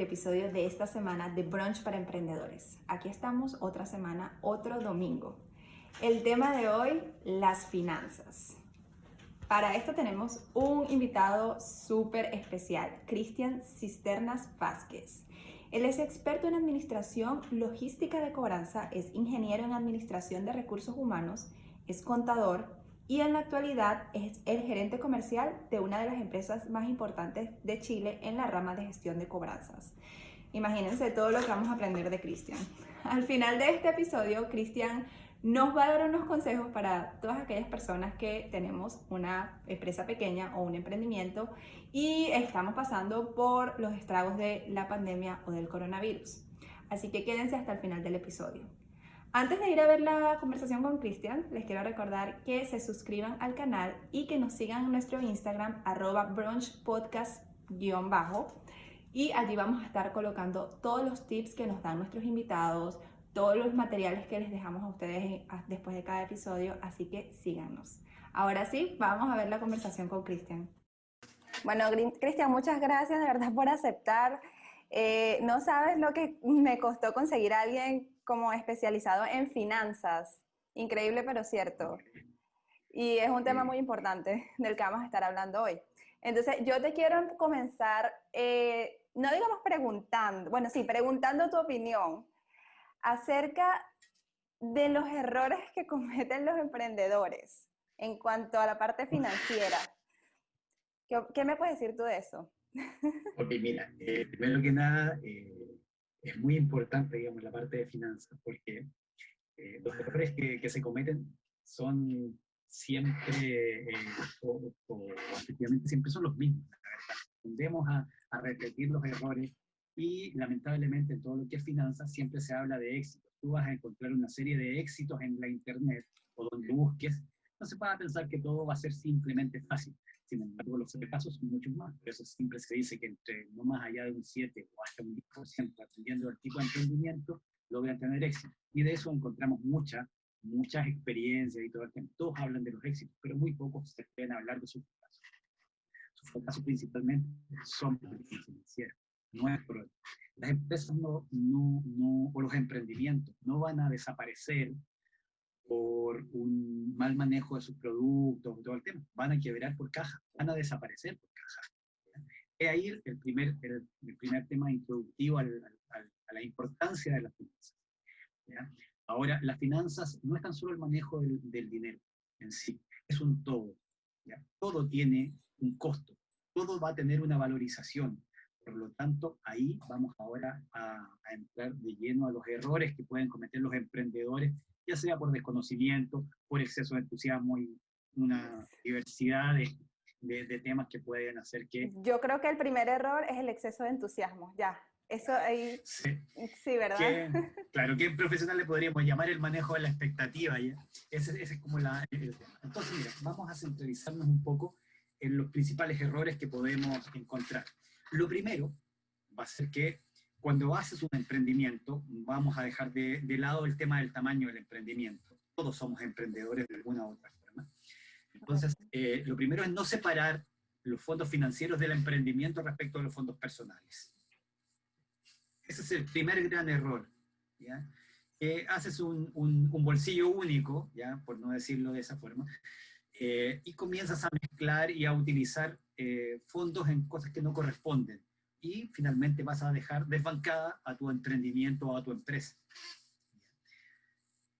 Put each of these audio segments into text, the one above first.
episodio de esta semana de Brunch para Emprendedores. Aquí estamos otra semana, otro domingo. El tema de hoy, las finanzas. Para esto tenemos un invitado súper especial, Cristian Cisternas Vázquez. Él es experto en administración logística de cobranza, es ingeniero en administración de recursos humanos, es contador y en la actualidad es el gerente comercial de una de las empresas más importantes de Chile en la rama de gestión de cobranzas. Imagínense todo lo que vamos a aprender de Cristian. Al final de este episodio, Cristian nos va a dar unos consejos para todas aquellas personas que tenemos una empresa pequeña o un emprendimiento y estamos pasando por los estragos de la pandemia o del coronavirus. Así que quédense hasta el final del episodio. Antes de ir a ver la conversación con Cristian, les quiero recordar que se suscriban al canal y que nos sigan en nuestro Instagram, @brunchpodcast_, y allí vamos a estar colocando todos los tips que nos dan nuestros invitados, todos los materiales que les dejamos a ustedes después de cada episodio, así que síganos. Ahora sí, vamos a ver la conversación con Cristian. Bueno, Cristian, muchas gracias de verdad por aceptar. No sabes lo que me costó conseguir a alguien como especializado en finanzas. Increíble, pero cierto. Y es un tema muy importante del que vamos a estar hablando hoy. Entonces, yo te quiero comenzar, no digamos preguntando, bueno, sí, preguntando tu opinión acerca de los errores que cometen los emprendedores en cuanto a la parte financiera. ¿Qué me puedes decir tú de eso? Ok, mira, primero que nada, es muy importante, digamos, la parte de finanzas, porque los errores que se cometen son siempre, o efectivamente siempre son los mismos, la verdad. Tendemos a repetir los errores y lamentablemente en todo lo que es finanzas siempre se habla de éxitos. Tú vas a encontrar una serie de éxitos en la internet o donde busques. No se puede pensar que todo va a ser simplemente fácil. Sin embargo, los fracasos son muchos más. Por eso siempre se dice que entre no más allá de un 7 o hasta un 10%, dependiendo del tipo de emprendimiento, logran tener éxito. Y de eso encontramos muchas experiencias y todo el tiempo. Todos hablan de los éxitos, pero muy pocos se pueden hablar de sus fracasos. Sus fracasos principalmente son financieros. No es por las empresas o los emprendimientos no van a desaparecer por un mal manejo de sus productos, todo el tema. Van a quebrar por caja, van a desaparecer por caja. Es ahí el primer tema introductivo a la importancia de las finanzas. ¿Ya? Ahora, las finanzas no es tan solo el manejo del dinero en sí, es un todo. ¿Ya? Todo tiene un costo, todo va a tener una valorización. Por lo tanto, ahí vamos ahora a entrar de lleno a los errores que pueden cometer los emprendedores, ya sea por desconocimiento, por exceso de entusiasmo y una diversidad de temas que pueden hacer que... Yo creo que el primer error es el exceso de entusiasmo, ya. Eso ahí, sí, ¿verdad? Claro, ¿qué profesional le podríamos llamar el manejo de la expectativa? ¿Ya? Ese es como el tema. Entonces, mira, vamos a centralizarnos un poco en los principales errores que podemos encontrar. Lo primero va a ser que cuando haces un emprendimiento, vamos a dejar de lado el tema del tamaño del emprendimiento. Todos somos emprendedores de alguna u otra forma. Entonces, lo primero es no separar los fondos financieros del emprendimiento respecto a los fondos personales. Ese es el primer gran error. ¿Ya? Haces un bolsillo único, ¿ya? Por no decirlo de esa forma, y comienzas a mezclar y a utilizar fondos en cosas que no corresponden. Y finalmente vas a dejar desbancada a tu emprendimiento o a tu empresa.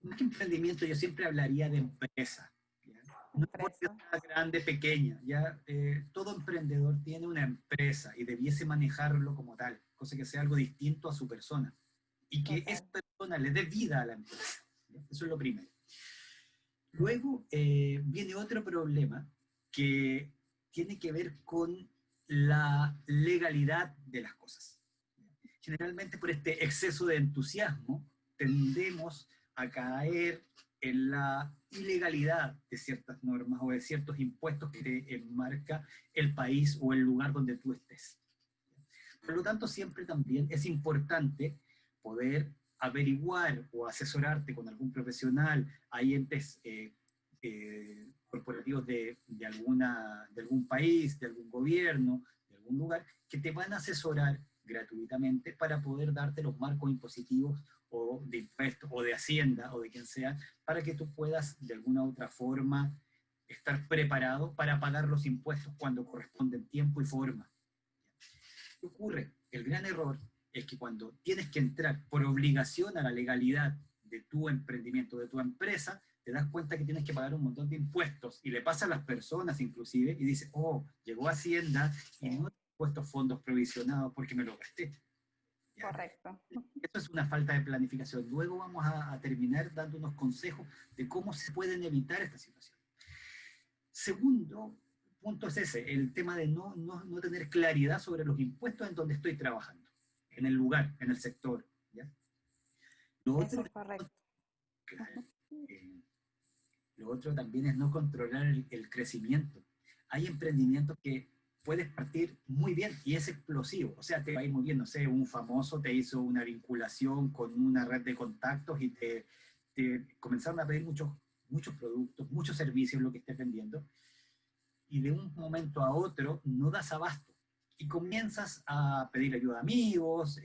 Más que emprendimiento, yo siempre hablaría de empresa. ¿Ya? No importa grande, pequeña. ¿Ya? Todo emprendedor tiene una empresa y debiese manejarlo como tal, cosa que sea algo distinto a su persona. Y que esa persona le dé vida a la empresa. ¿Ya? Eso es lo primero. Luego viene otro problema que tiene que ver con la legalidad de las cosas. Generalmente por este exceso de entusiasmo tendemos a caer en la ilegalidad de ciertas normas o de ciertos impuestos que te enmarca el país o el lugar donde tú estés. Por lo tanto, siempre también es importante poder averiguar o asesorarte con algún profesional. Hay entes corporativos de algún país, de algún gobierno, de algún lugar, que te van a asesorar gratuitamente para poder darte los marcos impositivos o de impuestos o de Hacienda o de quien sea, para que tú puedas de alguna u otra forma estar preparado para pagar los impuestos cuando corresponde en tiempo y forma. ¿Qué ocurre? El gran error es que cuando tienes que entrar por obligación a la legalidad de tu emprendimiento, de tu empresa, te das cuenta que tienes que pagar un montón de impuestos y le pasa a las personas inclusive y dices, oh, llegó Hacienda y no he puesto fondos provisionados porque me lo gasté. ¿Ya? Correcto. Eso es una falta de planificación. Luego vamos a terminar dando unos consejos de cómo se pueden evitar esta situación. Segundo punto es ese, el tema de no tener claridad sobre los impuestos en donde estoy trabajando, en el lugar, en el sector. ¿Ya? Eso es correcto. Claro, lo otro también es no controlar el crecimiento. Hay emprendimientos que puedes partir muy bien y es explosivo, o sea, te va a ir muy bien, no sé, un famoso te hizo una vinculación con una red de contactos y te comenzaron a pedir muchos productos, muchos servicios, lo que estés vendiendo, y de un momento a otro no das abasto y comienzas a pedir ayuda a amigos,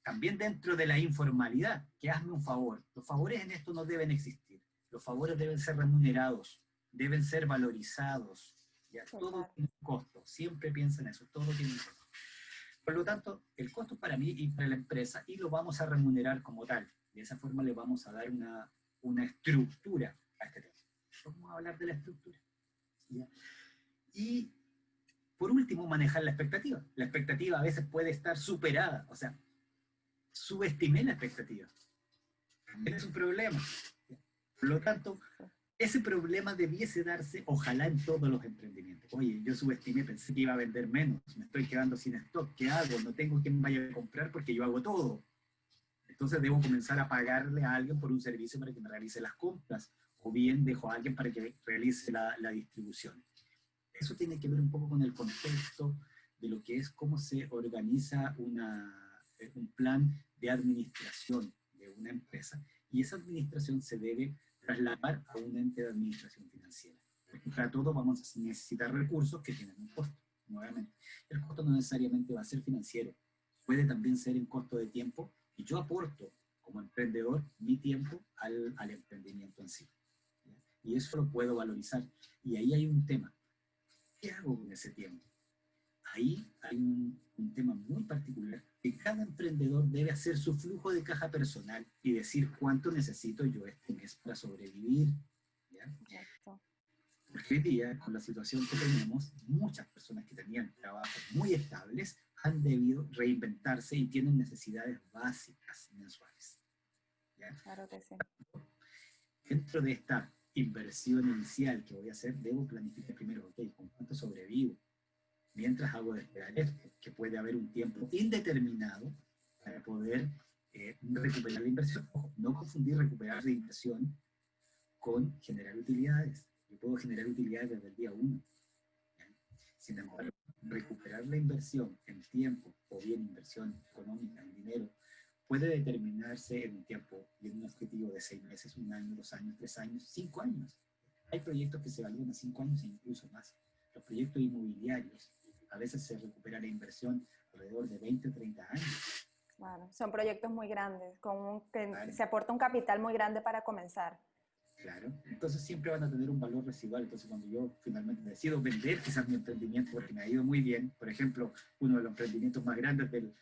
también dentro de la informalidad, que hazme un favor. Los favores en esto no deben existir, los favores deben ser remunerados, deben ser valorizados. ¿Ya? Todo tiene un costo, siempre piensa en eso, todo tiene un costo. Por lo tanto, el costo para mí y para la empresa, y lo vamos a remunerar como tal. De esa forma le vamos a dar una estructura a este tema. Vamos a hablar de la estructura. ¿Ya? Y por último, manejar la expectativa. La expectativa a veces puede estar superada, o sea, subestimé la expectativa. Es un problema. Por lo tanto, ese problema debiese darse, ojalá, en todos los emprendimientos. Oye, yo subestimé, pensé que iba a vender menos, me estoy quedando sin stock, ¿qué hago? No tengo quien vaya a comprar porque yo hago todo. Entonces debo comenzar a pagarle a alguien por un servicio para que me realice las compras, o bien dejo a alguien para que realice la distribución. Eso tiene que ver un poco con el contexto de lo que es cómo se organiza un plan de administración de una empresa, y esa administración se debe trasladar a un ente de administración financiera. Porque para todo vamos a necesitar recursos que tienen un costo, nuevamente. El costo no necesariamente va a ser financiero, puede también ser en costo de tiempo, y yo aporto como emprendedor mi tiempo al emprendimiento en sí. ¿Ya? Y eso lo puedo valorizar. Y ahí hay un tema. ¿Qué hago con ese tiempo? Ahí hay un tema muy particular, que cada emprendedor debe hacer su flujo de caja personal y decir cuánto necesito yo este mes para sobrevivir. ¿Ya? Porque hoy día, con la situación que tenemos, muchas personas que tenían trabajos muy estables han debido reinventarse y tienen necesidades básicas mensuales. ¿Ya? Claro que sí. Dentro de esta inversión inicial que voy a hacer, debo planificar primero, ok, ¿con cuánto sobrevivo? Mientras hago de esperar esto, que puede haber un tiempo indeterminado para poder recuperar la inversión. Ojo, no confundir recuperar la inversión con generar utilidades. Yo puedo generar utilidades desde el día 1. Sin embargo, recuperar la inversión en tiempo, o bien inversión económica, en dinero, puede determinarse en un tiempo y en un objetivo de 6 meses, 1 año, 2 años, 3 años, 5 años. Hay proyectos que se evalúan a 5 años e incluso más. Los proyectos inmobiliarios, a veces se recupera la inversión alrededor de 20 o 30 años. Claro, son proyectos muy grandes, que se aporta un capital muy grande para comenzar. Claro, entonces siempre van a tener un valor residual. Entonces cuando yo finalmente decido vender quizás mi emprendimiento porque me ha ido muy bien, por ejemplo, uno de los emprendimientos más grandes del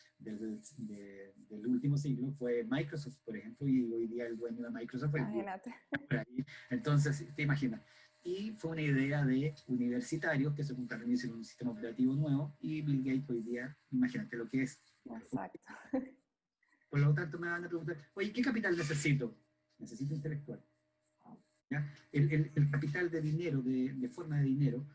último siglo fue Microsoft, por ejemplo, y hoy día el dueño de Microsoft es por ahí. Entonces, te imaginas. Y fue una idea de universitarios que se juntaron y hicieron un sistema operativo nuevo, y Bill Gates hoy día, imagínate lo que es. Exacto. Por lo tanto me van a preguntar, oye, ¿qué capital necesito? Necesito intelectual. ¿Ya? El capital de dinero, de forma de dinero,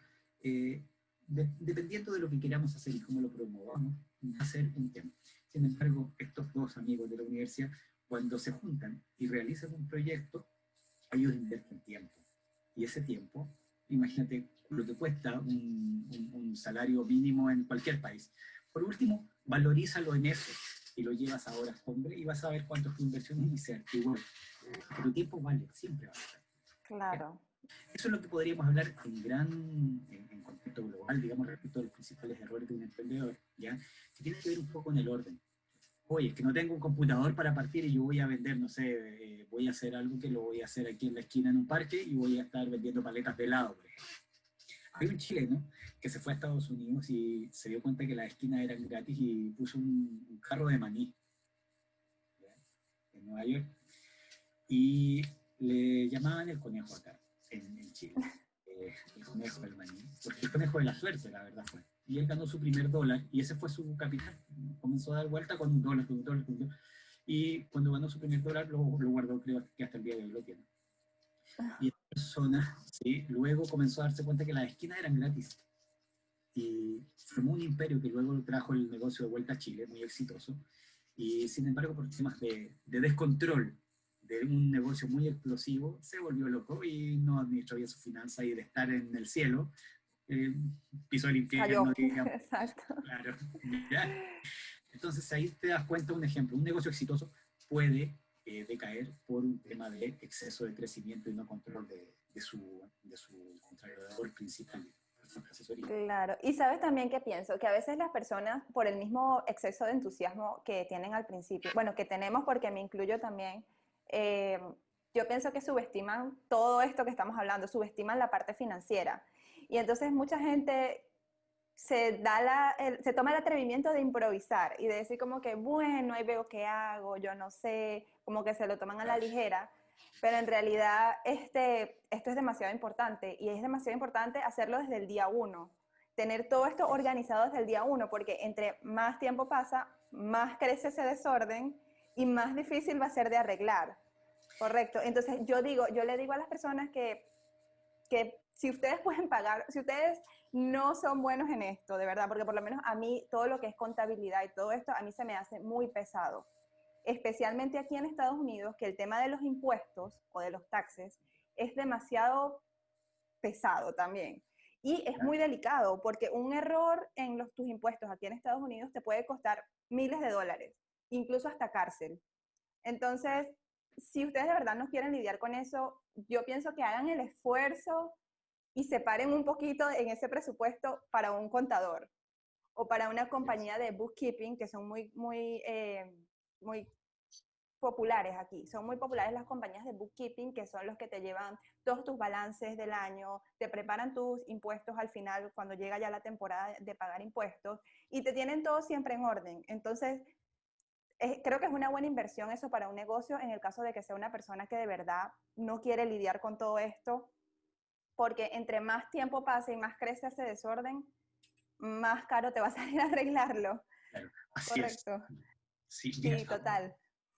dependiendo de lo que queramos hacer y cómo lo promovamos, va a ser un tema. Sin embargo, estos dos amigos de la universidad, cuando se juntan y realizan un proyecto, ellos invierten tiempo. Y ese tiempo, imagínate lo que cuesta un salario mínimo en cualquier país. Por último, valorízalo en eso y lo llevas a horas hombre y vas a ver cuánto es tu inversión inicial. Igual, pero tiempo vale, siempre vale. Claro, Eso es lo que podríamos hablar en contexto global, digamos, respecto a los principales errores de un emprendedor, ¿ya? Que tiene que ver un poco con el orden. Oye, es que no tengo un computador para partir y yo voy a vender, no sé, voy a hacer algo que lo voy a hacer aquí en la esquina en un parque y voy a estar vendiendo paletas de helado, por ejemplo. Hay un chileno que se fue a Estados Unidos y se dio cuenta que las esquinas eran gratis y puso un carro de maní, ¿ya? En Nueva York. Y le llamaban el conejo acá, en Chile. El conejo del maní. Porque el conejo de la suerte, la verdad fue. Y él ganó su primer dólar y ese fue su capital. Comenzó a dar vuelta con un dólar, con un dólar, con un dólar. Y cuando ganó su primer dólar lo guardó, creo que hasta el día de hoy lo tiene. Y esta persona, ¿sí? Luego comenzó a darse cuenta que las esquinas eran gratis. Y formó un imperio que luego trajo el negocio de vuelta a Chile, muy exitoso. Y sin embargo, por temas de descontrol de un negocio muy explosivo, se volvió loco y no administró bien su finanza y de estar en el cielo, eh, pisó el Cayó. infierno, digamos. Exacto. Claro, ¿ya? Entonces ahí te das cuenta un ejemplo. Un negocio exitoso puede decaer por un tema de exceso de crecimiento y no control de su contralor principal, su asesoría. Claro, y sabes también que pienso que a veces las personas, por el mismo exceso de entusiasmo que tienen al principio, bueno, que tenemos porque me incluyo también, eh, yo pienso que subestiman todo esto que estamos hablando, subestiman la parte financiera. Y entonces mucha gente se toma el atrevimiento de improvisar y de decir como que, bueno, ahí veo qué hago, yo no sé, como que se lo toman a la ligera, pero en realidad esto es demasiado importante y es demasiado importante hacerlo desde el día uno, tener todo esto organizado desde el día uno, porque entre más tiempo pasa, más crece ese desorden y más difícil va a ser de arreglar. Correcto. Entonces yo le digo a las personas que si ustedes pueden pagar, si ustedes no son buenos en esto, de verdad, porque por lo menos a mí todo lo que es contabilidad y todo esto, a mí se me hace muy pesado. Especialmente aquí en Estados Unidos, que el tema de los impuestos o de los taxes es demasiado pesado también. Y es muy delicado porque un error en tus impuestos aquí en Estados Unidos te puede costar miles de dólares, incluso hasta cárcel. Entonces, si ustedes de verdad no quieren lidiar con eso, yo pienso que hagan el esfuerzo y separen un poquito en ese presupuesto para un contador o para una compañía de bookkeeping que son muy populares aquí. Son muy populares las compañías de bookkeeping que son los que te llevan todos tus balances del año, te preparan tus impuestos al final cuando llega ya la temporada de pagar impuestos y te tienen todo siempre en orden. Entonces, creo que es una buena inversión eso para un negocio en el caso de que sea una persona que de verdad no quiere lidiar con todo esto, porque entre más tiempo pase y más crece ese desorden, más caro te va a salir a arreglarlo. Claro, así Correcto. es. Sí, mira, Sí, total.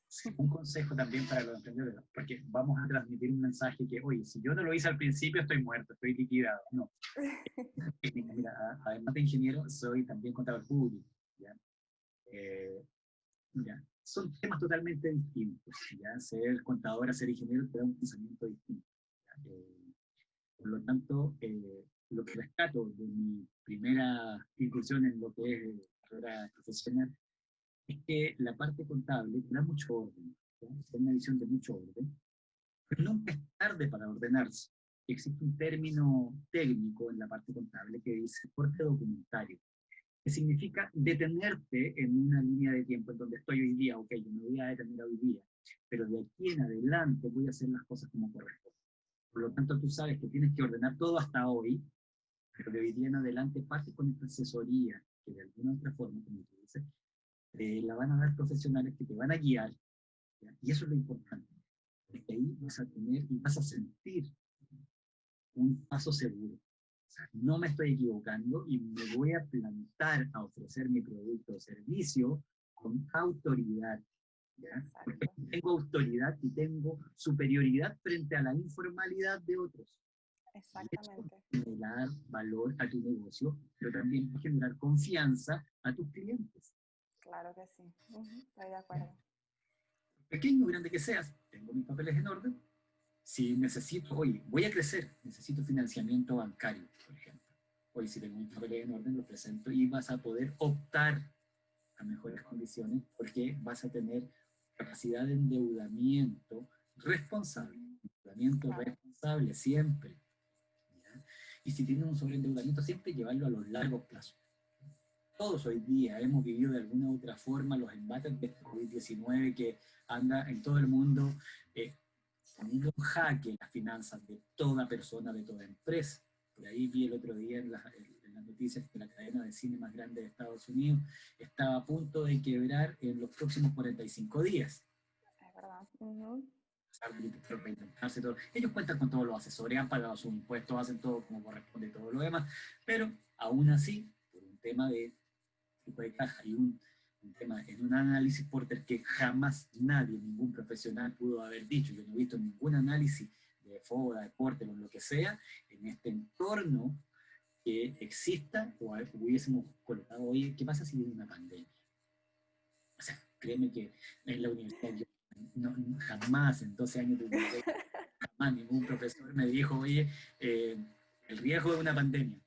sí, un consejo también para los emprendedores, porque vamos a transmitir un mensaje que, oye, si yo no lo hice al principio, estoy muerto, estoy liquidado. No. Mira, además de ingeniero, soy también contador público. ¿Ya? Ya, son temas totalmente distintos. ¿Ya? Ser contador a ser ingeniero te da un pensamiento distinto. Por lo tanto, lo que rescato de mi primera incursión en lo que es carrera profesional es que la parte contable te da mucho orden, ¿ya? Es una visión de mucho orden, pero nunca es tarde para ordenarse. Existe un término técnico en la parte contable que dice corte documentario, que significa detenerte en una línea de tiempo en donde estoy hoy día. Ok, yo me voy a detener hoy día, pero de aquí en adelante voy a hacer las cosas como corresponde. Por lo tanto, tú sabes que tienes que ordenar todo hasta hoy, pero de hoy día en adelante parte con esta asesoría, que de alguna otra forma, como tú dices, la van a dar profesionales que te van a guiar, ¿ya? Y eso es lo importante, porque ahí vas a tener y vas a sentir un paso seguro. O sea, no me estoy equivocando y me voy a plantar a ofrecer mi producto o servicio con autoridad, ¿ya? Porque tengo autoridad y tengo superioridad frente a la informalidad de otros. Exactamente. Y eso va a generar valor a tu negocio, pero también va a generar confianza a tus clientes. Claro que sí. Estoy de acuerdo. Pequeño o grande que seas, tengo mis papeles en orden. Si necesito, oye, voy a crecer, necesito financiamiento bancario, por ejemplo. Hoy si tengo mis papeles en orden, lo presento y vas a poder optar a mejores condiciones porque vas a tener capacidad de endeudamiento responsable. endeudamiento Claro. responsable siempre. ¿Ya? Y si tienen un sobreendeudamiento, siempre llevarlo a los largos plazos. Todos hoy día hemos vivido de alguna u otra forma los embates de este COVID-19 que anda en todo el mundo poniendo en jaque las finanzas de toda persona, de toda empresa. Por ahí vi el otro día en las noticias que la cadena de cine más grande de Estados Unidos estaba a punto de quebrar en los próximos 45 días. Es verdad. Ujú. Para reinventarse todo. Ellos cuentan con todos los asesores, han pagado sus impuestos, hacen todo como corresponde y todo lo demás, pero aún así, por un tema de flujo de caja y un tema en un análisis Porter que jamás nadie, ningún profesional pudo haber dicho, yo no he visto ningún análisis de FODA, de Porter o lo que sea, en este entorno que exista o hubiésemos colocado hoy, ¿qué pasa si viene una pandemia? O sea, créeme que en la universidad yo jamás en 12 años de universidad, jamás ningún profesor me dijo, oye, el riesgo de una pandemia.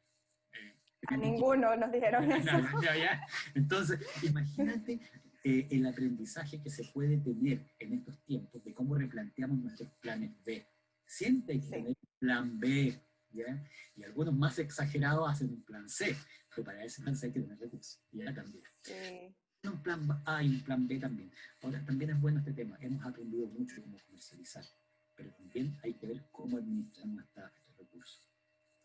A ninguno nos dijeron eso. Ya. Entonces, imagínate el aprendizaje que se puede tener en estos tiempos de cómo replanteamos nuestros planes B. Siempre hay que tener un plan B, ¿ya? Y algunos más exagerados hacen un plan C, pero para ese plan C hay que tener recursos, ¿ya? También. Sí. Un plan A y un plan B también. Ahora, también es bueno este tema. Hemos aprendido mucho cómo comercializar, pero también hay que ver cómo administrar estos recursos.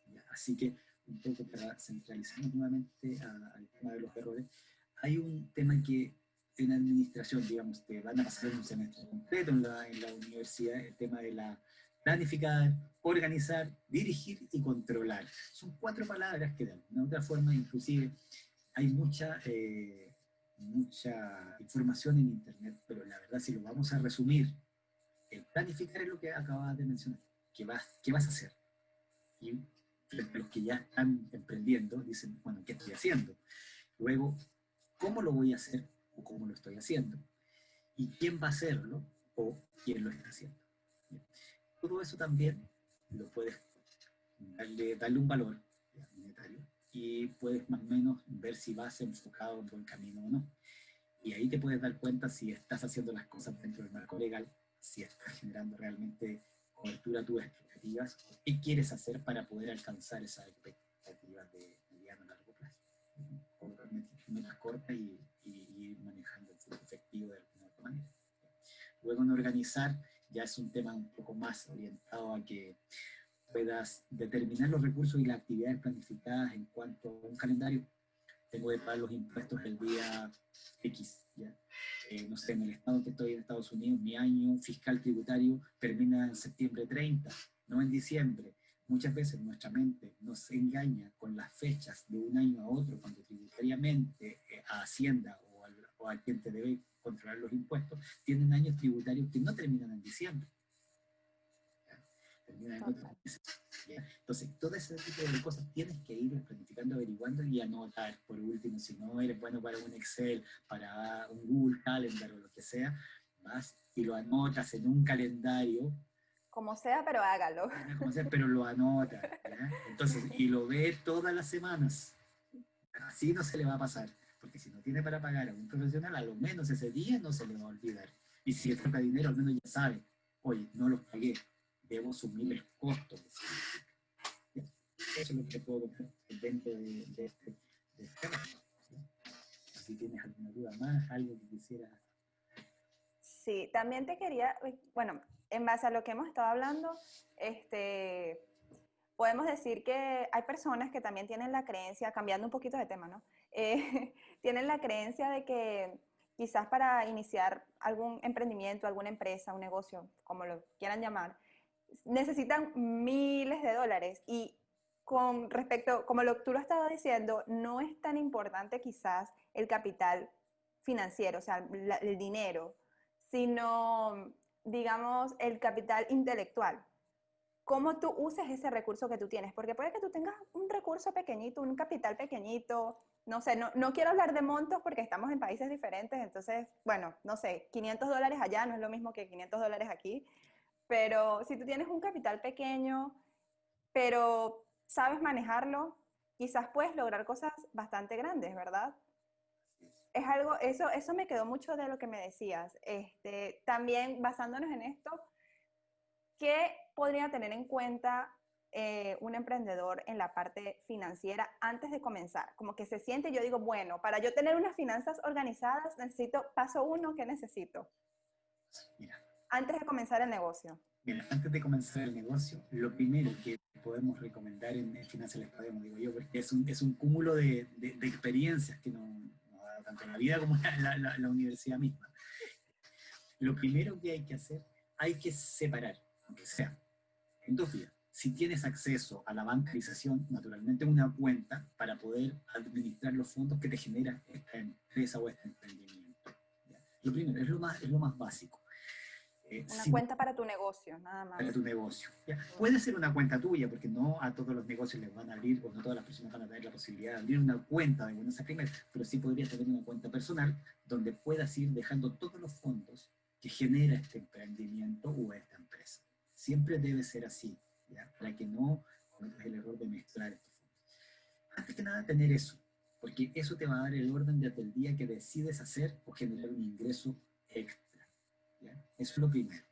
¿Ya? Así que, un poco para centralizarnos nuevamente al tema de los errores, hay un tema que en administración, digamos, te van a pasar un semestre completo en la universidad, el tema de la planificar, organizar, dirigir y controlar. Son 4 palabras que de alguna otra forma, inclusive, hay mucha información en Internet, pero la verdad, si lo vamos a resumir, el planificar es lo que acabas de mencionar. ¿Qué vas a hacer? Y frente a los que ya están emprendiendo, dicen, bueno, ¿qué estoy haciendo? Luego, ¿cómo lo voy a hacer o cómo lo estoy haciendo? ¿Y quién va a hacerlo o quién lo está haciendo? Bien. Todo eso también lo puedes darle un valor monetario y puedes más o menos ver si vas enfocado en buen camino o no. Y ahí te puedes dar cuenta si estás haciendo las cosas dentro del marco legal, si estás generando realmente cobertura a tus expectativas, o qué quieres hacer para poder alcanzar esas expectativas de mediano a largo plazo. O metas cortas y ir manejando el flujo efectivo de alguna otra manera. Luego en organizar ya es un tema un poco más orientado a que puedas determinar los recursos y las actividades planificadas en cuanto a un calendario. Tengo que pagar los impuestos el día X, ¿ya? No sé, en el estado que estoy en Estados Unidos, mi año fiscal tributario termina en septiembre 30, no en diciembre. Muchas veces nuestra mente nos engaña con las fechas de un año a otro, cuando tributariamente a Hacienda o a quien te debe controlar los impuestos, tienen años tributarios que no terminan en diciembre. Terminan en otros meses. ¿Ya? Entonces, todo ese tipo de cosas tienes que ir planificando, averiguando y anotar. Por último, si no eres bueno para un Excel, para un Google Calendar o lo que sea, vas y lo anotas en un calendario. Como sea, pero hágalo. Como sea, pero lo anota. ¿Ya? Entonces, y lo ve todas las semanas. Así no se le va a pasar. Porque si no tiene para pagar a un profesional, a lo menos ese día no se le va a olvidar. Y si le toca dinero, al menos ya sabe, oye, no los pagué, debo asumir el costo. Eso es lo que puedo contar dentro de este tema. Si tienes alguna duda más, algo que quisieras. Sí, también te quería, bueno, en base a lo que hemos estado hablando, podemos decir que hay personas que también tienen la creencia, cambiando un poquito de tema, ¿no? Tienen la creencia de que quizás para iniciar algún emprendimiento, alguna empresa, un negocio, como lo quieran llamar, necesitan miles de dólares y con respecto, como tú lo estabas diciendo, no es tan importante quizás el capital financiero, o sea, el dinero, sino, digamos, el capital intelectual. Cómo tú uses ese recurso que tú tienes, porque puede que tú tengas un recurso pequeñito, un capital pequeñito, no sé, no quiero hablar de montos porque estamos en países diferentes, entonces, bueno, no sé, $500 allá no es lo mismo que $500 aquí, pero si tú tienes un capital pequeño, pero sabes manejarlo, quizás puedes lograr cosas bastante grandes, ¿verdad? Es algo, eso me quedó mucho de lo que me decías. También basándonos en esto, ¿qué podría tener en cuenta un emprendedor en la parte financiera antes de comenzar? Como que se siente, yo digo, bueno, para yo tener unas finanzas organizadas, necesito, paso uno, ¿qué necesito? Mira, Antes de comenzar el negocio. Mira, antes de comenzar el negocio, lo primero que podemos recomendar en Finanzas Les Podemos, digo yo, porque es un cúmulo de experiencias que nos da tanto la vida como la universidad misma. Lo primero que hay que hacer, hay que separar, aunque sea en 2 días. Si tienes acceso a la bancarización, naturalmente una cuenta para poder administrar los fondos que te genera esta empresa o este emprendimiento. ¿Ya? Lo primero, es lo más básico. Una cuenta para tu negocio, nada Para más. tu negocio. ¿Ya? Puede ser una cuenta tuya, porque no a todos los negocios les van a abrir, o no todas las personas van a tener la posibilidad de abrir una cuenta de buenas a primeras, pero sí podrías tener una cuenta personal donde puedas ir dejando todos los fondos que genera este emprendimiento o esta empresa. Siempre debe ser así, ¿ya? Para que no cometas el error de mezclar estos fondos. Antes que nada, tener eso, porque eso te va a dar el orden desde el día que decides hacer o generar un ingreso extra. ¿Ya? Eso es lo primero.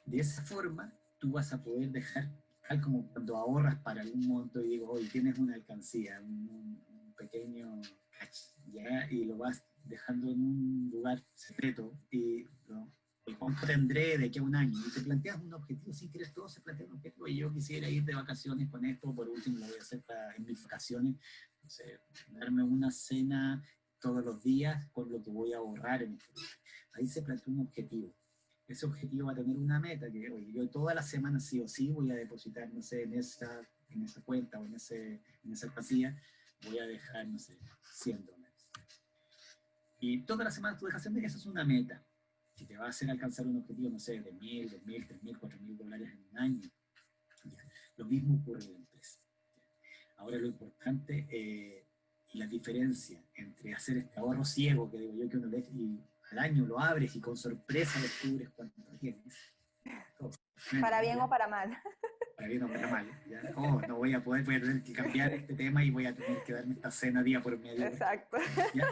De esa forma, tú vas a poder dejar, tal como cuando ahorras para algún monto y digo, hoy tienes una alcancía, un pequeño catch, ¿ya? Y lo vas dejando en un lugar secreto y ¿no? ¿Cuánto tendré de aquí a un año? Y te planteas un objetivo, sin querer todos se plantean un objetivo, y yo quisiera ir de vacaciones con esto, por último lo voy a hacer en mis vacaciones, no sé, darme una cena todos los días con lo que voy a ahorrar en este día. Ahí se plantea un objetivo. Ese objetivo va a tener una meta, que oye, yo todas las semanas sí o sí voy a depositar, no sé, en esa cuenta o en esa casilla, voy a dejar, no sé, $100. Y todas las semanas tú dejas $100, esa es una meta, que te va a hacer alcanzar un objetivo, no sé, de 1.000, 2.000, 3.000, $4.000 en un año. ¿Ya? Lo mismo ocurre en la empresa. ¿Ya? Ahora lo importante y la diferencia entre hacer este ahorro ciego, que digo yo que uno le y al año lo abres y con sorpresa descubres cuánto tienes. Para bien o para mal. Para bien o para mal. ¿Ya? Oh, no voy a poder, voy a tener que cambiar este tema y voy a tener que darme esta cena día por medio. Exacto. ¿Ya?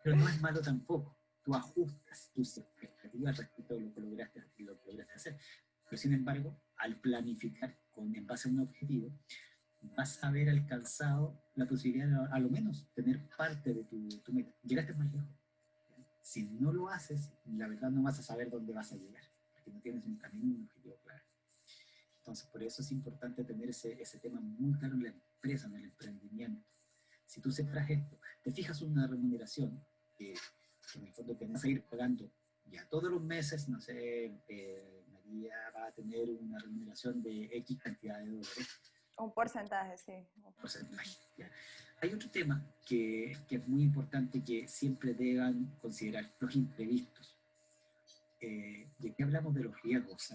Pero no es malo tampoco. Tú ajustas tus expectativas respecto a lo que lograste y lo que lograste hacer. Pero sin embargo, al planificar en base a un objetivo, vas a haber alcanzado la posibilidad de, a lo menos, tener parte de tu meta. Llegaste más lejos. Si no lo haces, la verdad no vas a saber dónde vas a llegar, porque no tienes un camino, un objetivo claro. Entonces, por eso es importante tener ese tema muy claro en la empresa, en el emprendimiento. Si tú separas esto, te fijas una remuneración que en el fondo te vas a ir pagando ya todos los meses, no sé, María va a tener una remuneración de X cantidad de dólares. Un porcentaje, sí. Un porcentaje, ¿ya? Hay otro tema que es muy importante que siempre deban considerar, los imprevistos. Y aquí hablamos de los riesgos,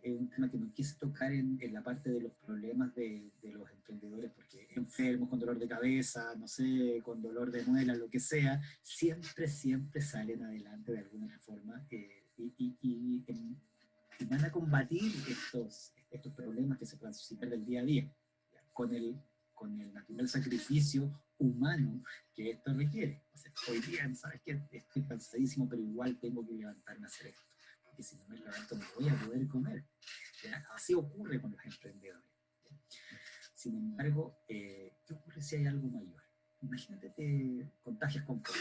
es un tema que no quise tocar en la parte de los problemas de los emprendedores, porque enfermos con dolor de cabeza, no sé, con dolor de muela, lo que sea, siempre salen adelante de alguna forma y van a combatir estos problemas que se puedan suscitar del día a día, ¿ya? Con el natural sacrificio humano que esto requiere. O sea, hoy día, ¿sabes qué? Estoy cansadísimo, pero igual tengo que levantarme a hacer esto, porque si no me levanto no voy a poder comer. ¿Ya? Así ocurre con los emprendedores. ¿Ya? Sin embargo, ¿qué ocurre si hay algo mayor? Imagínate te contagias con COVID,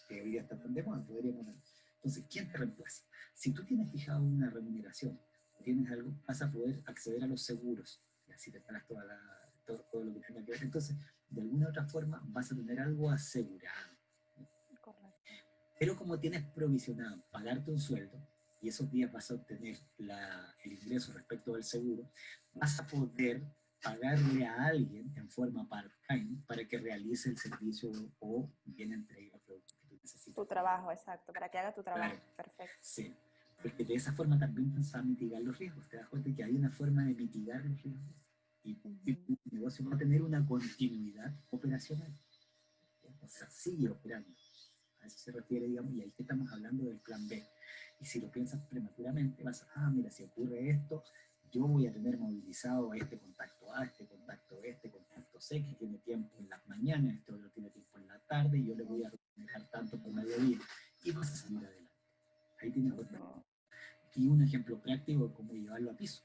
que hoy día está tan de moda, podríamos... Entonces, ¿quién te reemplaza? Si tú tienes fijado una remuneración, o tienes algo, vas a poder acceder a los seguros, y así te pagas todo lo que tenga que ver. Entonces, de alguna u otra forma, vas a tener algo asegurado. Correcto. Pero como tienes provisionado pagarte un sueldo, y esos días vas a obtener el ingreso respecto del seguro, vas a poder pagarle a alguien en forma part-time para que realice el servicio o bien entregue el producto que tú necesitas. Tu trabajo, exacto, para que haga tu trabajo. Claro. Perfecto. Sí, porque de esa forma también vas a mitigar los riesgos. Te das cuenta que hay una forma de mitigar los riesgos y tu negocio va a tener una continuidad operacional. O sea, sigue operando. A eso se refiere, digamos, y ahí que estamos hablando del plan B. Y si lo piensas prematuramente, vas a, mira, si ocurre esto, yo voy a tener movilizado a este contacto A, este contacto C, que tiene tiempo en las mañanas, este otro tiene tiempo en la tarde, y yo le voy a dejar tanto por mediodía. Y vas a salir adelante. Ahí tienes otra. y un ejemplo práctico de cómo llevarlo a piso.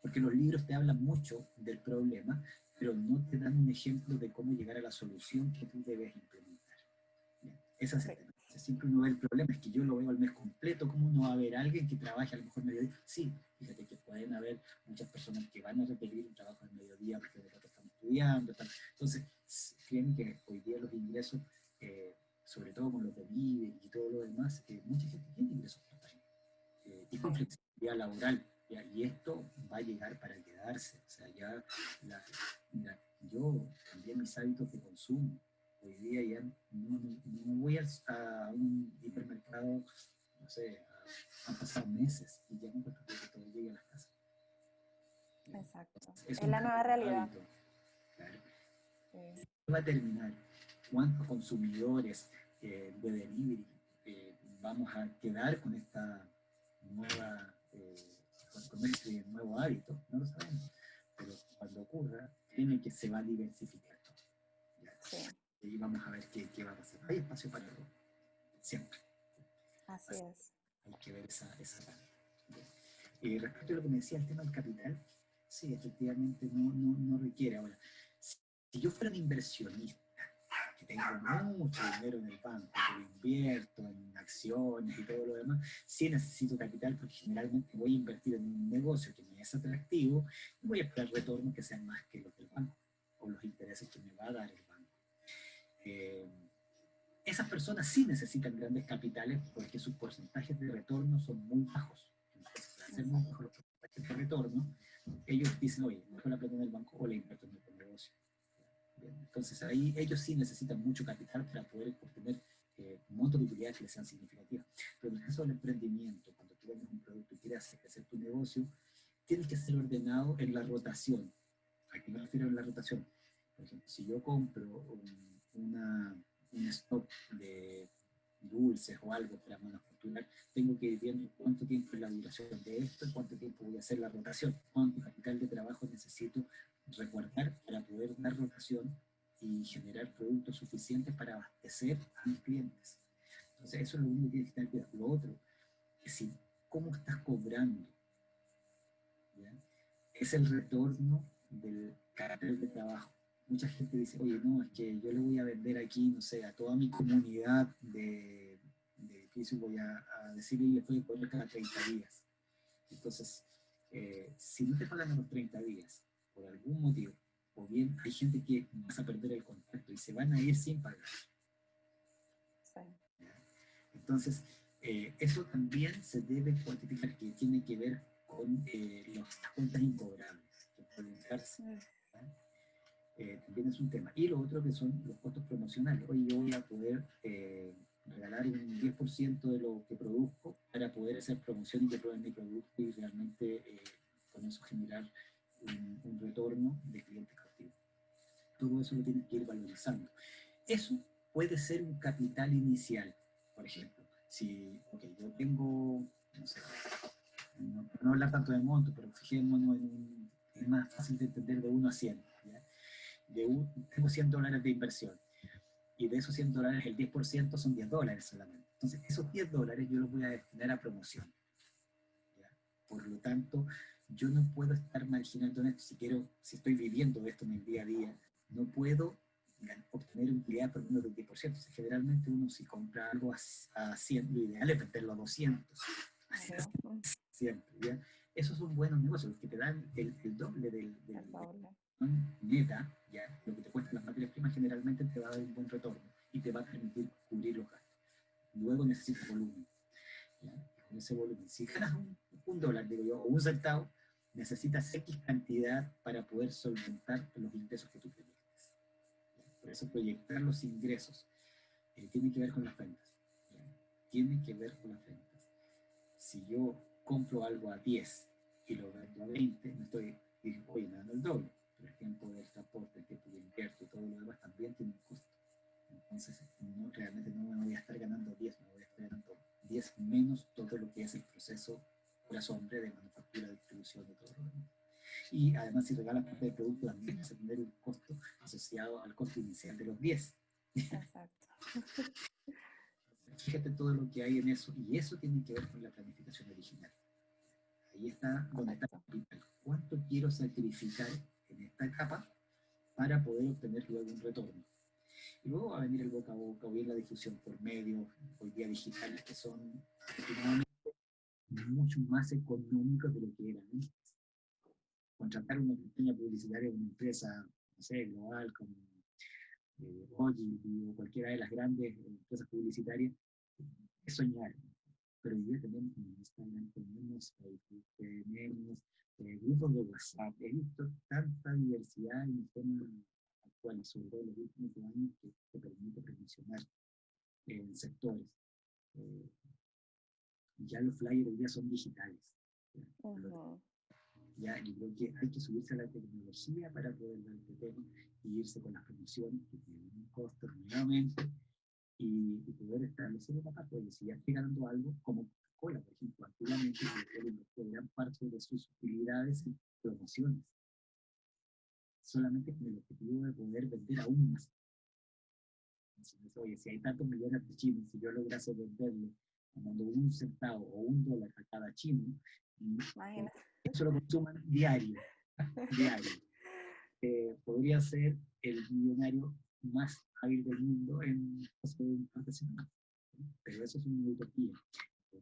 Porque los libros te hablan mucho del problema, pero no te dan un ejemplo de cómo llegar a la solución que tú debes implementar. Bien, esa es el tema. Siempre uno ve el problema, es que yo lo veo al mes completo, ¿cómo no va a haber alguien que trabaje a lo mejor mediodía? Sí, fíjate que pueden haber muchas personas que van a requerir un trabajo al mediodía porque de rato están estudiando. Entonces, creen que hoy día los ingresos, sobre todo con los delivery y todo lo demás, mucha gente tiene ingresos part-time y con flexibilidad laboral. ¿Ya? Y esto va a llegar para quedarse. O sea, ya, mira, yo cambié mis hábitos de consumo. Hoy día ya no voy a un hipermercado, no sé, han pasado meses y ya no encuentro que todo llegue a las casas. Exacto. Es Es un la nueva realidad. hábito. Claro. Sí. Va a terminar. ¿Cuántos consumidores de delivery vamos a quedar con esta nueva, con este nuevo hábito? No lo sabemos. Pero cuando ocurra, tiene que se va a diversificar todo. ¿Ya? Sí. Y vamos a ver qué va a pasar. Hay espacio para todo, siempre. Así es. Hay que ver esa parte. Respecto a lo que me decía el tema del capital, sí, efectivamente no requiere. Ahora, si yo fuera un inversionista, que tengo mucho dinero en el banco, que lo invierto en acciones y todo lo demás, sí necesito capital porque generalmente voy a invertir en un negocio que me es atractivo y voy a esperar retornos que sean más que los del banco o los intereses que me va a dar el banco. Esas personas sí necesitan grandes capitales porque sus porcentajes de retorno son muy bajos. Entonces, al ser muy bajos los porcentajes de retorno, ellos dicen, oye, mejor la plata en el banco o la invierto en el negocio. Bien, entonces ahí ellos sí necesitan mucho capital para poder obtener montos de utilidades que les sean significativas. Pero en el caso del emprendimiento, cuando tú vendes un producto y quieres hacer crecer tu negocio, tienes que ser ordenado en la rotación. ¿A qué me refiero en la rotación? Por ejemplo, si yo compro un stock de dulces o algo para manufacturar, tengo que ir viendo cuánto tiempo es la duración de esto, cuánto tiempo voy a hacer la rotación, cuánto capital de trabajo necesito resguardar para poder dar rotación y generar productos suficientes para abastecer a mis clientes. Entonces, eso es lo único que tienes que tener cuidado. Lo otro es si, cómo estás cobrando. ¿Ya? Es el retorno del capital de trabajo. Mucha gente dice, oye, no, es que yo le voy a vender aquí, no sé, a toda mi comunidad ¿qué hizo? Voy a decirle, le voy a cobrar cada 30 días. Entonces, si no te pagan a los 30 días, por algún motivo, o bien hay gente que vas a perder el contacto y se van a ir sin pagar. Sí. Entonces, eso también se debe cuantificar, que tiene que ver con las cuentas incobrables que pueden darse. También es un tema. Y lo otro que son los costos promocionales. Hoy yo voy a poder regalar un 10% de lo que produzco para poder hacer promoción y que prueben mi producto y realmente con eso generar un retorno de clientes cautivos. Todo eso lo tienes que ir valorizando. Eso puede ser un capital inicial. Por ejemplo, si yo tengo, no sé, no hablar tanto de monto, pero fijémonos es más fácil de entender de 1 a 100. ¿Ya? Tengo $100 de inversión y de esos $100 el 10% son $10 solamente. Entonces esos $10 yo los voy a destinar a promoción. ¿Ya? Por lo tanto, yo no puedo estar marginando en esto. Si estoy viviendo esto en el día a día, no puedo obtener utilidad por menos del 10%. Entonces, generalmente uno si compra algo a 100, lo ideal es venderlo a 200. Así es siempre. ¿Ya? Esos son buenos negocios, los que te dan el doble del neta, ya, lo que te cuestan las materias primas generalmente te va a dar un buen retorno y te va a permitir cubrir los gastos. Luego necesitas volumen. ¿Ya? Con ese volumen, si ganas un dólar, digo yo, o un centavo, necesitas X cantidad para poder solventar los ingresos que tú proyectes. Por eso proyectar los ingresos tiene que ver con las ventas. ¿Ya? Tiene que ver con las ventas. Si yo compro algo a 10 y lo vendo a 20, me estoy dando el doble. Pero el tiempo del transporte, el tiempo de invierto y todo lo demás también tiene un costo. Entonces, realmente no me voy a estar ganando 10, me voy a estar ganando 10 menos todo lo que es el proceso horas hombre de manufactura, distribución de todo lo demás. Y además, si regalas parte del producto, también vas a tener un costo asociado al costo inicial de los 10. Exacto. Fíjate todo lo que hay en eso, y eso tiene que ver con la planificación original. Ahí está donde está el capital. ¿Cuánto quiero sacrificar en esta etapa para poder obtener luego un retorno? Y luego va a venir el boca a boca, o bien la difusión por medios, hoy día digitales, que son mucho más económicos de lo que eran antes. Contratar una campaña publicitaria de una empresa, no sé, global, como Ogilvy o cualquiera de las grandes empresas publicitarias, es soñar. Pero hoy día tenemos Instagram, tenemos Facebook, tenemos grupos de WhatsApp. He visto tanta diversidad en el tema actual, sobre todo en los últimos años, que te permite promocionar en sectores. Eh, ya los flyers hoy día son digitales. Ya, yo creo que hay que subirse a la tecnología para poder dar este tema y irse con las promociones que tienen un costo nuevamente y poder establecer una parte de si ya estoy ganando algo, como Coca-Cola, por ejemplo, antiguamente Coca-Cola invirtió gran parte de sus utilidades en promociones, solamente con el objetivo de poder vender aún más. Entonces, oye, si hay tantos millones de chinos, si yo lograse venderle ganando un centavo o $1 a cada chino, eso lo consuman diario, diario. Podría ser el millonario más hábil del mundo en un par de semanas. Pero eso es una utopía.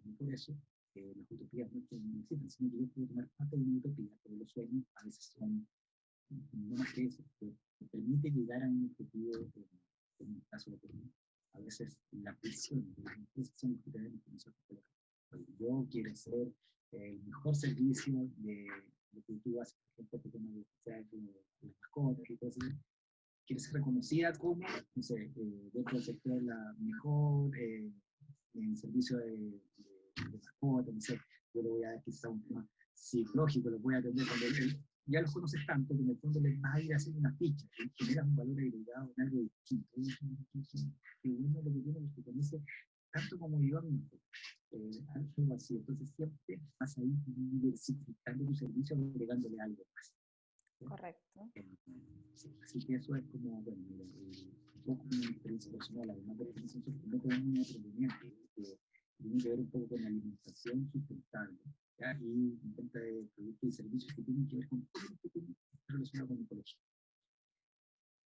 No por eso las utopías no existen, sino que yo puedo tomar parte de una utopía, pero los sueños a veces son no más que eso, que permite llegar a un objetivo, en el caso de Perú. A veces la presión de las empresas son las que tenemos que nosotros colocar. Yo quiero ser el mejor servicio de que tú haces, por ejemplo, que tema de las mascotas y cosas así. Quiere ser reconocida como, no sé, dentro del sector la mejor en servicio de mascotas, no sé, yo le voy a dar quizá un tema psicológico, lo voy a atender cuando ya los conoces tanto que en el fondo les vas a ir haciendo una ficha, y generas un valor agregado en algo distinto. Qué bueno lo que tiene, porque conoce tanto como yo a mí, algo así. Entonces siempre vas a ir diversificando tu servicio, agregándole algo más. Correcto. Sí, así que eso es como, bueno, mira, un poco mi experiencia personal, además de la experiencia social, no tengo un emprendimiento que tiene que ver un poco con la alimentación sustentable, ¿ya? Y venta de productos y servicios que tienen que ver con todo lo que tiene relacionado con ecología.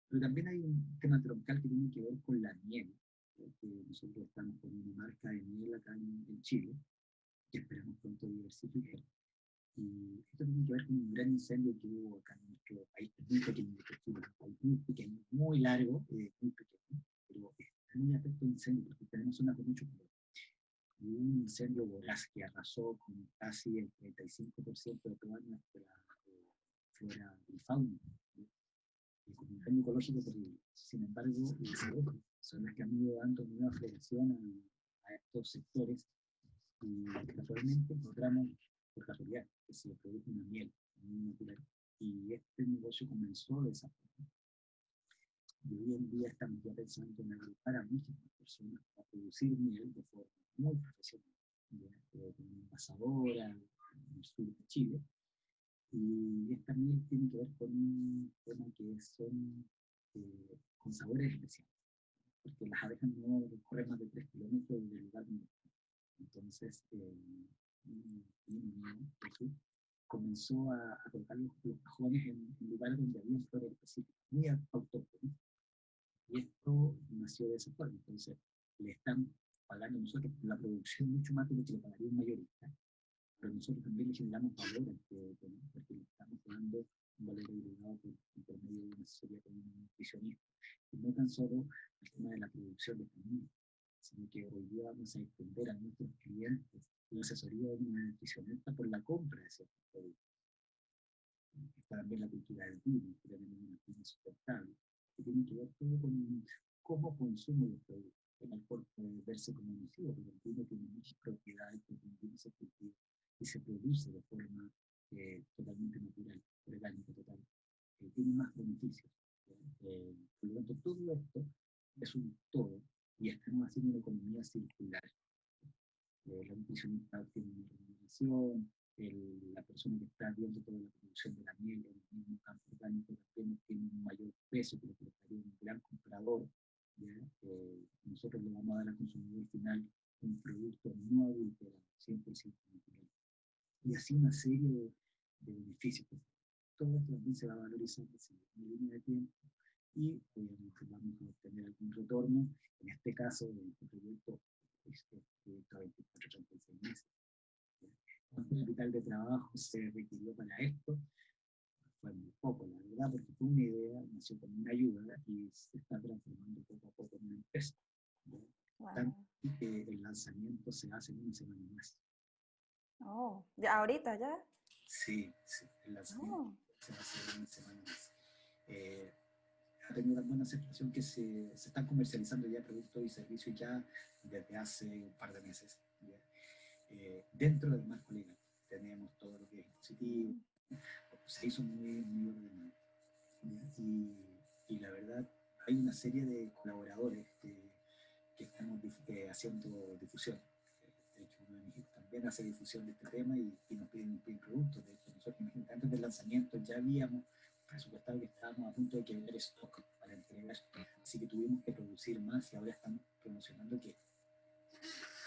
Pero también hay un tema troncal que tiene que ver con la miel, que nosotros estamos con una marca de miel acá en Chile, que esperamos pronto diversificar. Y esto tiene que ver con un gran incendio que hubo acá en nuestro país, muy pequeño, un país muy pequeño, muy largo, muy pequeño, pero es muy atento a incendio, porque tenemos zonas de mucho calor. Y un incendio voraz que arrasó con casi el 35% de toda nuestra flora y fauna, ¿sí? Y con un daño ecológico terrible. Sin embargo, las abejas son las que han ido dando nueva floración a estos sectores y naturalmente encontramos por casualidad que se produce una miel muy natural y este negocio comenzó de esa forma y hoy en día estamos ya pensando en agrupar a muchas personas para producir miel de forma muy profesional, con una envasadora en el sur de Chile y esta miel tiene que ver con un tema que son con sabores especiales porque las abejas no recorren más de 3 kilómetros del lugar donde están. Entonces, comenzó a colocar los cajones en lugares donde había flores específicas, muy autóctonas. Y esto nació de esa forma. Entonces, le están pagando nosotros por la producción mucho más de lo que le pagaría un mayorista, pero nosotros también le generamos valor al producto, ¿no? Porque le estamos dando un valor agregado por medio de una asesoría con un nutricionista. Y no tan solo el tema de la producción de comida, sino que hoy día vamos a extender a nuestros clientes la asesoría de una nutricionista por la compra de ciertos productos. Está también la cultura del vino, que tenemos una clima sustentable, que tiene que ver todo con cómo consumo los productos. El alcohol puede verse como nocivo, pero el vino tiene muchas propiedades, porque el vino se cultiva y se produce de forma totalmente natural, orgánica total. Tiene más beneficios. Por lo tanto, todo esto es un todo y estamos haciendo una economía circular. La nutricionista tiene una remuneración, la persona que está viendo toda la producción de la miel en el mismo campo orgánico también tiene un mayor peso que lo que le daría un gran comprador. Nosotros le vamos a dar al consumidor final un producto no adulterado, 100% natural. y así una serie de beneficios. Todo esto también se va a valorizar en una línea de tiempo y obviamente vamos a obtener algún retorno. En este caso, en este proyecto, este proyecto a 24, 36 meses. ¿Cuánto capital de trabajo se requirió para esto? Fue muy poco, la verdad, porque fue una idea, nació como una ayuda y se está transformando poco a poco en una empresa. Wow. Tanto que el lanzamiento se hace en una semana más. Oh, ya ahorita ya. Sí, sí, el lanzamiento Oh, se hace en una semana más. Ha tenido tan buena aceptación que se están comercializando ya productos y servicios ya desde hace un par de meses. ¿Ya? Dentro del marco legal tenemos todo lo que es dispositivo, se hizo muy, muy ordenado. ¿Ya? Y la verdad, hay una serie de colaboradores que estamos haciendo difusión. De hecho, uno de mis hijos también hace difusión de este tema y nos piden productos. De hecho, nosotros, imagínate, antes del lanzamiento ya habíamos presupuestado que estábamos a punto de quebrar stock para entregar, así que tuvimos que producir más y ahora estamos promocionando que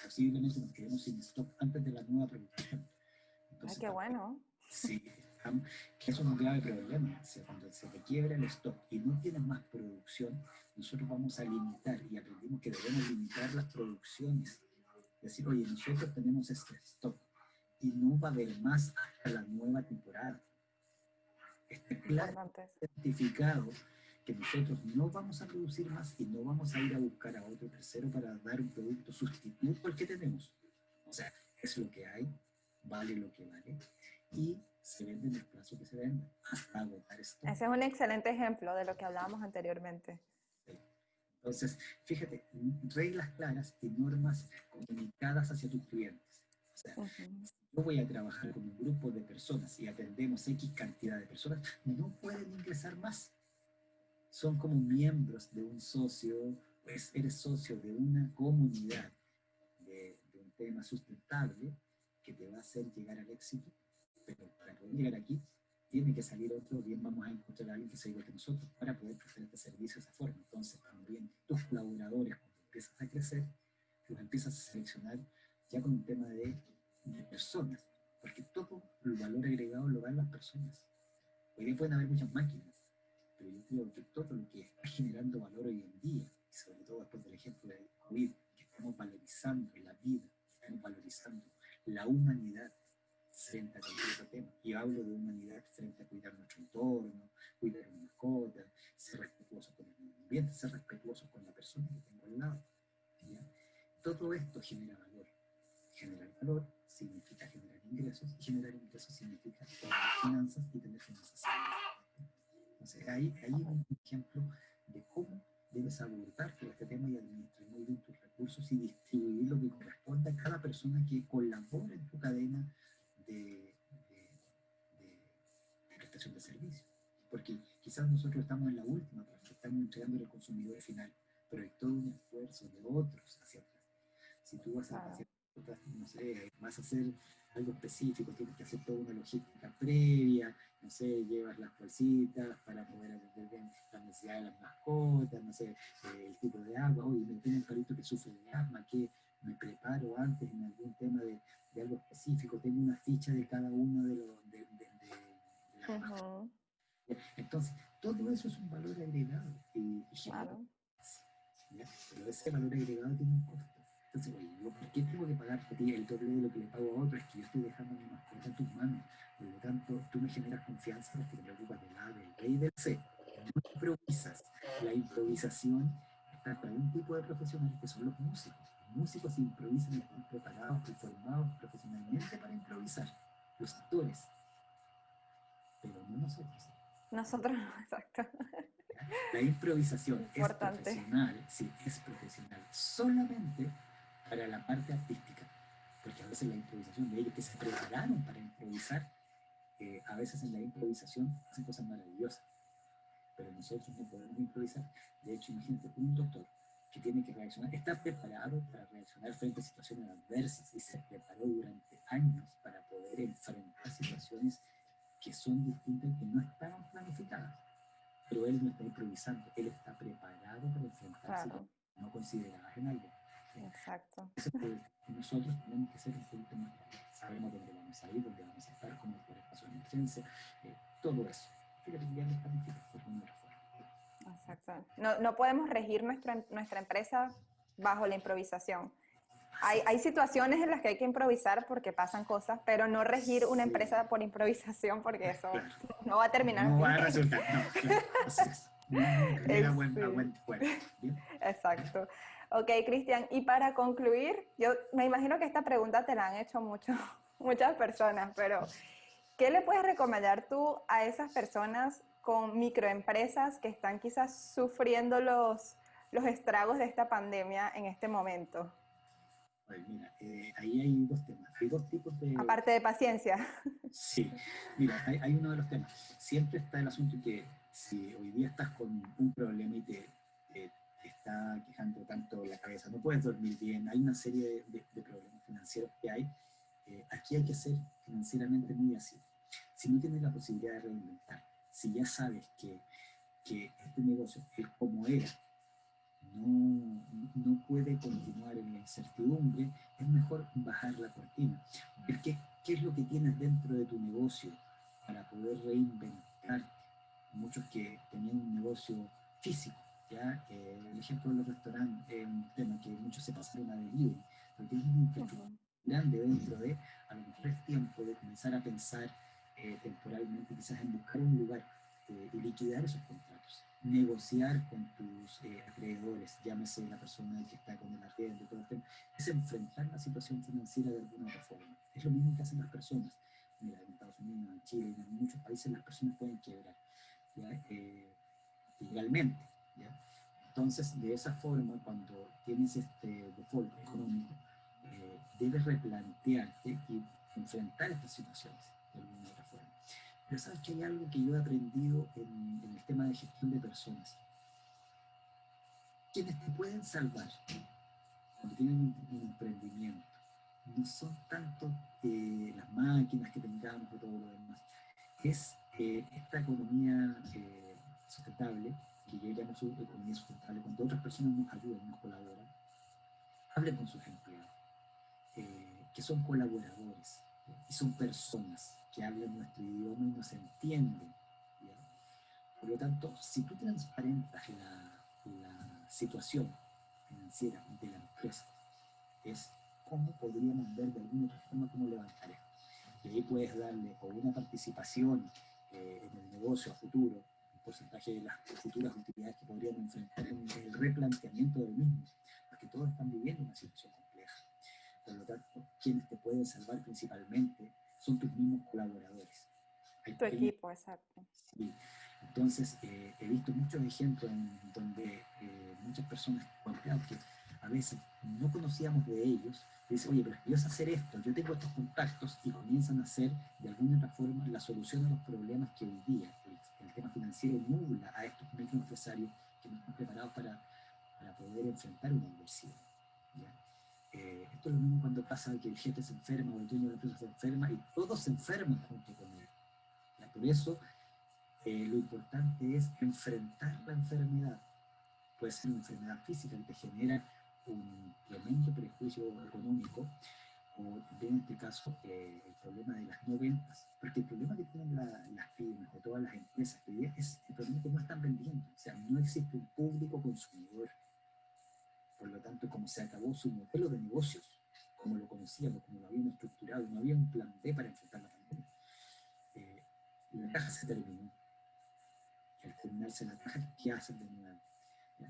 posiblemente nos quedemos sin stock antes de la nueva producción. ay, Entonces, qué bueno. sí, que eso es un grave problema. O sea, cuando se te quiebra el stock y no tienes más producción, nosotros vamos a limitar y aprendimos que debemos limitar las producciones. Decir, oye, nosotros tenemos este stock y no va a haber más hasta la nueva temporada. Está claro, Importante eso. identificado que nosotros no vamos a producir más y no vamos a ir a buscar a otro tercero para dar un producto sustituto al que tenemos. O sea, es lo que hay, vale lo que vale y se vende en el plazo que se vende hasta agotar esto. Ese es un excelente ejemplo de lo que hablábamos anteriormente. Entonces, fíjate, reglas claras y normas comunicadas hacia tus clientes. O sea, yo voy a trabajar con un grupo de personas y atendemos X cantidad de personas, no pueden ingresar más. Son como miembros de un socio, pues eres socio de una comunidad de un tema sustentable que te va a hacer llegar al éxito, pero para poder llegar aquí tiene que salir otro, bien vamos a encontrar a alguien que sea igual que nosotros para poder prestar este servicio de esa forma. Entonces también tus colaboradores, cuando empiezas a crecer, los empiezas a seleccionar ya con un tema de personas, porque todo el valor agregado lo dan las personas. Hoy día pueden haber muchas máquinas, pero yo creo que todo lo que está generando valor hoy en día, y sobre todo después del ejemplo del COVID, que estamos valorizando la vida, estamos valorizando la humanidad frente a cualquier otro tema. Y hablo de humanidad frente a cuidar nuestro entorno, cuidar una mascota, ser respetuosos con el medio ambiente, ser respetuosos con la persona que tengo al lado. ¿Ya? Todo esto genera valor. Generar valor significa generar ingresos, y generar ingresos significa tener finanzas y tener finanzas sanas. Entonces, ahí hay un ejemplo de cómo debes abordar todo este tema y administrar muy bien tus recursos y distribuir lo que corresponde a cada persona que colabora en tu cadena de, de prestación de servicio. Porque quizás nosotros estamos en la última parte, estamos entregando al consumidor final, pero hay todo un esfuerzo de otros hacia atrás. Si tú vas a hacer, no sé, vas a hacer algo específico, tienes que hacer toda una logística previa, no sé, llevas las bolsitas para poder atender bien las necesidades de las mascotas, no sé, el tipo de agua, oye, me tengo un perrito que sufre de asma, que me preparo antes en algún tema de algo específico, tengo una ficha de cada uno de los de las mascotas. Entonces, todo eso es un valor agregado y genera, ¿ya? Pero ese valor agregado tiene un costo. Entonces, oye, ¿por qué tengo que pagarte a ti el doble de lo que le pago a otro? Es que yo estoy dejando mi mascota en tus manos. Por lo tanto, tú me generas confianza porque te preocupas del A, del B y del C. No improvisas. La improvisación está para un tipo de profesionales que son los músicos. Los músicos improvisan y están preparados, formados profesionalmente para improvisar. Los actores. Pero no nosotros. Nosotros no, exacto. La improvisación es Importante. profesional, sí, es profesional solamente para la parte artística, porque a veces la improvisación de ellos que se prepararon para improvisar, a veces en la improvisación hacen cosas maravillosas, pero nosotros no podemos improvisar. De hecho, imagínate, un doctor que tiene que reaccionar, está preparado para reaccionar frente a situaciones adversas y se preparó durante años para poder enfrentar situaciones que son distintas y que no estaban planificadas. Pero él no está improvisando, él está preparado para enfrentarse con no consideradas en algo. ¿Sí? Exacto. Eso que nosotros tenemos que ser un poquito más, sabemos dónde vamos. vamos a ir, dónde vamos a estar, cómo es el espacio de emergencia, todo eso. Fíjate que ya lo planificas por una otra forma. Exacto. No podemos regir nuestra empresa bajo la improvisación. Hay situaciones en las que hay que improvisar porque pasan cosas, pero no regir una Sí. empresa por improvisación porque eso Claro. no va a terminar No va a bien. resultar, no, claro, así es. Nunca llega a buen puerto. ¿Bien? Exacto. Ok, Cristian, y para concluir, yo me imagino que esta pregunta te la han hecho muchas personas, pero ¿qué le puedes recomendar tú a esas personas con microempresas que están quizás sufriendo los estragos de esta pandemia en este momento? Pues mira, ahí hay dos temas, hay dos tipos de... Aparte de paciencia. Sí, mira, hay uno de los temas. Siempre está el asunto que si hoy día estás con un problema y te está quejando tanto la cabeza, no puedes dormir bien, hay una serie de problemas financieros que hay, aquí hay que ser financieramente muy así. Si no tienes la posibilidad de reinventar, si ya sabes que este negocio es como era, no puede continuar en la incertidumbre, es mejor bajar la cortina. Ver qué es lo que tienes dentro de tu negocio para poder reinventar. Muchos que tenían un negocio físico, ¿ya? El ejemplo de los restaurantes es un tema que muchos se pasaron a delivery, pero tienes una infraestructura grande dentro de, a lo mejor es tiempo de comenzar a pensar temporalmente quizás en buscar un lugar y liquidar esos contratos, negociar con tus acreedores, llámese la persona que está con el arriendo, todo el tema, es enfrentar la situación financiera de alguna otra forma. Es lo mismo que hacen las personas. Mira, en Estados Unidos, en Chile, en muchos países las personas pueden quebrar, ¿ya? Legalmente, ¿ya? Entonces, de esa forma, cuando tienes este default económico, debes replantearte y enfrentar estas situaciones de alguna otra forma. Pero sabes que hay algo que yo he aprendido en el tema de gestión de personas. Quienes te pueden salvar cuando tienen un emprendimiento no son tanto las máquinas que tengamos o todo lo demás. Es esta economía sustentable, que yo llamo economía sustentable, cuando otras personas nos ayudan, nos colaboran, hablen con sus empleados, que son colaboradores y son personas que hablan nuestro idioma y nos entienden, ¿ya? Por lo tanto, si tú transparentas la situación financiera de la empresa, es cómo podríamos ver de alguna otra forma cómo levantar esto. Y ahí puedes darle o una participación en el negocio a futuro, un porcentaje de las futuras utilidades que podríamos enfrentar en el replanteamiento del mismo, porque todos están viviendo una situación compleja. Por lo tanto, quienes te pueden salvar principalmente son tus mismos colaboradores. Hay Tu pequeños, equipo, exacto. sí. Entonces, he visto muchos ejemplos en donde muchas personas, empleados que a veces no conocíamos de ellos, dicen, oye, pero yo sé hacer esto, yo tengo estos contactos, y comienzan a hacer de alguna otra forma la solución a los problemas que hoy día el tema financiero nubla a estos microempresarios que no están preparados para poder enfrentar una adversidad, ¿ya? Esto es lo mismo cuando pasa que el jefe se enferma o el dueño de la empresa se enferma y todos se enferman junto con él. ¿Ya? Por eso lo importante es enfrentar la enfermedad. Puede ser una enfermedad física que te genera un tremendo prejuicio económico, o también en este caso el problema de las no ventas, porque el problema que tienen las pymes o todas las empresas es el problema que no están vendiendo, o sea, no existe un público consumidor. Por lo tanto, como se acabó su modelo de negocios, como lo conocíamos, como lo habíamos estructurado, no había un plan B para enfrentar la pandemia, la caja se terminó. Al terminarse la caja, ¿qué hacen de nuevo?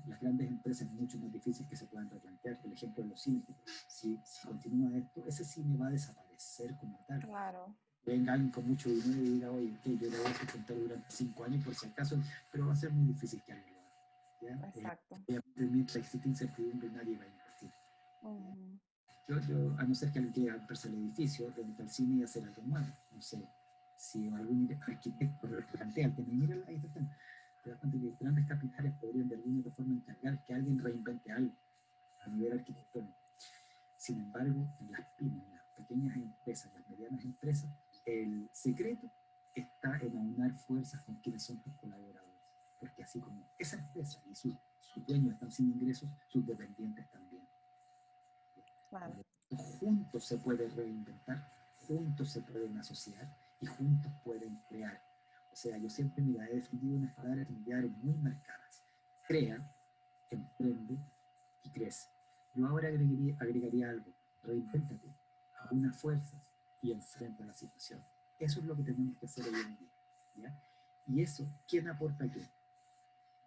Las grandes empresas es mucho más difícil que se puedan replantear. El ejemplo de los cines, si continúa esto, ese cine va a desaparecer como tal. Claro. Venga alguien con mucho dinero y diga, oye, okay, yo lo voy a sustentar durante 5 años por si acaso, pero va a ser muy difícil que alguien lo haga, ¿ya? Exacto. Mientras existe incertidumbre, nadie va a invertir. Yo, a no ser que alguien quiera comprarse el edificio, rentar el cine y hacer algo nuevo, no sé, si algún arquitecto plantea el tema, mira, ahí está el tema. Te das cuenta que grandes capitales podrían de alguna otra forma encargar que alguien reinvente algo a nivel arquitectónico. Sin embargo, en las pymes, en las pequeñas empresas, las medianas empresas, el secreto está en aunar fuerzas con quienes son tus colaboradores. Porque así como esa empresa y sus dueños están sin ingresos, sus dependientes también. Claro. Juntos se puede reinventar juntos se pueden asociar y juntos pueden crear. O sea, yo siempre, mira, he definido unas palabras familiares muy marcadas. Crea, emprende y crece. Yo ahora agregaría algo. Reinvéntate, aúna fuerzas y enfrenta la situación. Eso es lo que tenemos que hacer hoy en día, ¿ya? Y eso, ¿quién aporta qué?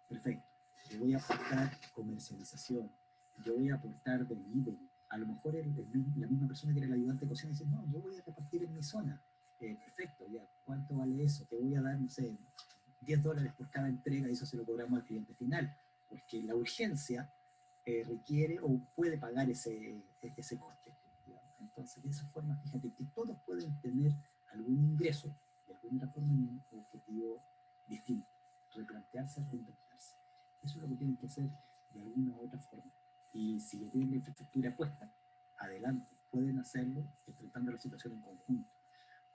Perfecto. Yo voy a aportar comercialización, yo voy a aportar delivery. A lo mejor la misma persona que era el ayudante de cocina dice, no, yo voy a repartir en mi zona. Perfecto, ya, ¿cuánto vale eso? Te voy a dar, no sé, $10 por cada entrega y eso se lo cobramos al cliente final. Porque la urgencia requiere o puede pagar ese coste. ¿Ya? Entonces, de esa forma, fíjate que todos pueden tener algún ingreso, de alguna forma, en un objetivo distinto. Replantearse, reinventarse. Eso es lo que tienen que hacer de alguna u otra forma. Y si ya tienen la infraestructura puesta, adelante, pueden hacerlo enfrentando la situación en conjunto.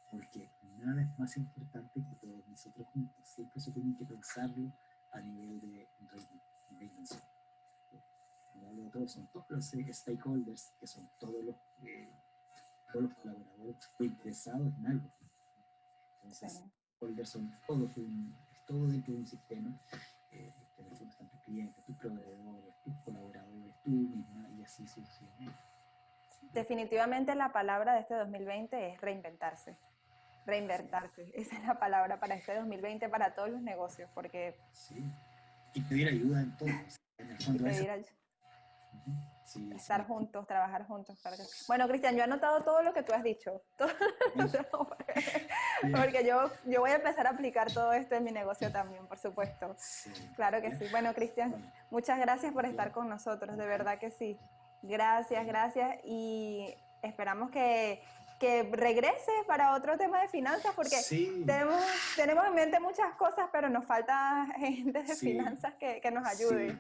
Porque nada es más importante que todos nosotros juntos. Siempre eso tienen que pensarlo a nivel de reinvención. Cuando hablo de todos, son todos los stakeholders, que son todos los colaboradores interesados en algo. Entonces, Sí. stakeholders son todos, es todo dentro de un sistema. Que en el fondo están tus clientes, tus proveedores, tus colaboradores, tú misma, y así sucesivamente. Definitivamente la palabra de este 2020 es reinventarse. Reinventarse, esa es la palabra para este 2020 para todos los negocios, porque Sí. Y pedir ayuda en todo. O sea, en el y fondo pedir ayuda. sí, Estar juntos, trabajar juntos. Claro que sí. Bueno, Cristian, yo he anotado todo lo que tú has dicho. Porque yo voy a empezar a aplicar todo esto en mi negocio también, por supuesto. sí. Claro que sí. Bueno, Cristian, Bueno, muchas gracias por estar con nosotros, de verdad que sí. Gracias, gracias. Y esperamos que regreses para otro tema de finanzas, porque sí, tenemos en mente muchas cosas, pero nos falta gente de sí, finanzas que nos sí. ayude.